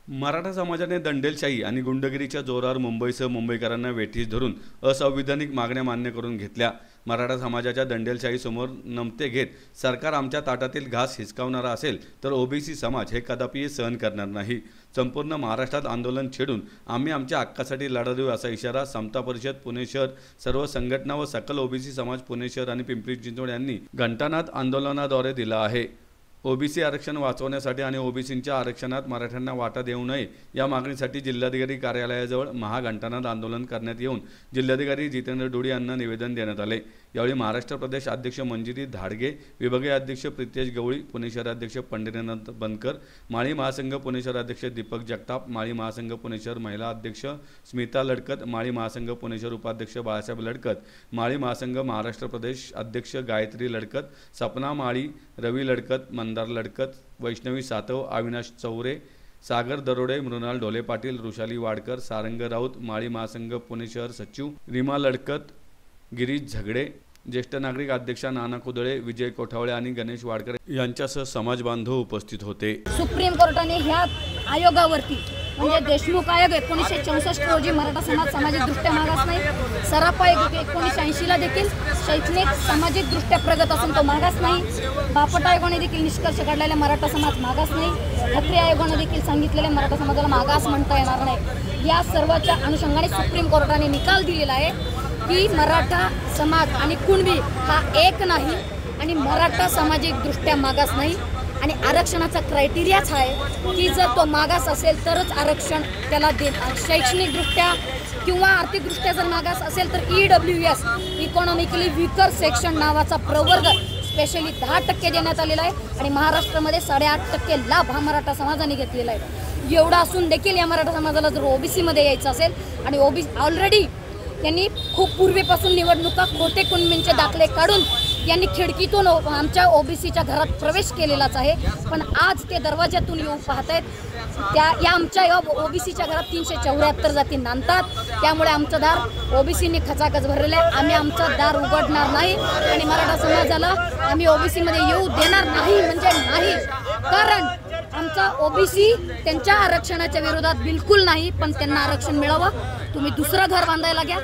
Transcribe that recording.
मराठा समाजाने दंडेलशाही आणि गुंडगिरीच्या जोरावर मुंबईसह मुंबईकरांना वेठीस धरून असंविधानिक मागण्या मान्य करून घेतल्या। मराठा समाजाच्या दंडेलशाहीसमोर नमते घेत सरकार आमच्या ताटातील घास हिसकावणारा असेल तर ओबीसी समाज हे कदापि सहन करणार नाही। संपूर्ण महाराष्ट्रात आंदोलन छेडून आम्ही आमच्या हक्कासाठी लढा देऊ असा इशारा समता परिषद पुणे शहर, सर्व संघटना व सकल ओबीसी समाज पुणे शहर आणि पिंपरी चिंचवड यांनी घंटानाद आंदोलनाद्वारे दिला आहे। ओबीसी आरक्षण वाचवण्यासाठी आणि ओबीसींच्या आरक्षणात मराठ्यांना वाटा देऊ नये या मागणीसाठी जिल्हाधिकारी कार्यालयाजवळ महाघंटानाद आंदोलन करण्यात येऊन जिल्हाधिकारी जितेंद्र डोडी यांना निवेदन देण्यात आले। यावेळी महाराष्ट्र प्रदेश अध्यक्ष मंजिरी धाडगे, विभागीय अध्यक्ष प्रितेश गवळी, पुणे शहर अध्यक्ष पंढरीनाथ बनकर, माळी महासंघ पुणे शहर अध्यक्ष दीपक जगताप, माळी महासंघ पुणे शहर महिला अध्यक्ष स्मिता लडकत, माळी महासंघ पुणे शहर उपाध्यक्ष बाळासाहेब लडकत, माळी महासंघ महाराष्ट्र प्रदेश अध्यक्ष गायत्री लडकत, सपना माळी, रवी लडकत, मंदार लडकत, वैष्णवी सातव, अविनाश चौरे, सागर दरोडे, मृणाल ढोले पाटील, ऋषाली वाडकर, सारंग राऊत, माळी महासंघ पुणे शहर सचिव रीमा लडकत, गिरीश झगडे, ज्येष्ठ नागरिक अध्यक्षा नाना कुदळे, विजय कोठावळे आणि गणेश वाडकर यांच्यासह समाज बांधव उपस्थित होते। सुप्रीम कोर्टाने ह्या आयोगावरती म्हणजे देशमुख आयोग 1964 रोजी मराठा समाज सामाजिकदृष्ट्या मागास नाही, सराफ आयोग 1980 ला देखील शैक्षणिक सामाजिकदृष्ट्या प्रगत असून तो मागास नाही, बापट आयोगाने देखील निष्कर्ष काढलेला मराठा समाज मागास नाही, खत्री आयोगाने देखील सांगितलेले मराठा समाजाला मागास म्हणता येणार नाही। या सर्वाच्या अनुषंगाने सुप्रीम कोर्टाने निकाल दिलेला आहे की मराठा समाज आणि कुणबी हा एक नाही आणि मराठा सामाजिकदृष्ट्या मागास नाही आणि आरक्षणाचा क्रायटेरियाच आहे की जर तो मागास असेल तरच आरक्षण त्याला शैक्षणिकदृष्ट्या किंवा आर्थिकदृष्ट्या जर मागास असेल तर EWS इकॉनॉमिकली वीकर सेक्शन नावाचा प्रवर्ग स्पेशली 10% देण्यात आलेला आहे आणि महाराष्ट्रामध्ये 8.5% लाभ हा मराठा समाजाने घेतलेला आहे। एवढा असून देखील या मराठा समाजाला जर ओबीसी मध्ये यायचं असेल आणि ओबीसी ऑलरेडी यांनी खूप पूर्वीपासून निवडणुका खोटे कुणबींचे दाखले काढून यांनी खिडकीतून आमच्या ओबीसीच्या घरात प्रवेश केलेलाच आहे, पण आज ते दरवाज्यातून येऊ पाहतायत। या आमच्या ओबीसीच्या घरात 374 जाती नांदतात, त्यामुळे आमचं दार ओबीसीने खचाखच भरलेलं आहे। आम्ही आमचं दार उघडणार नाही आणि मराठा समाजाला आम्ही ओबीसी मध्ये येऊ देणार नाही म्हणजे नाही, कारण आमचा ओबीसी त्यांच्या आरक्षणाच्या विरोधात बिलकुल नाही, पण त्यांना आरक्षण मिळावं। तुम्ही दुसरं घर बांधायला घ्या।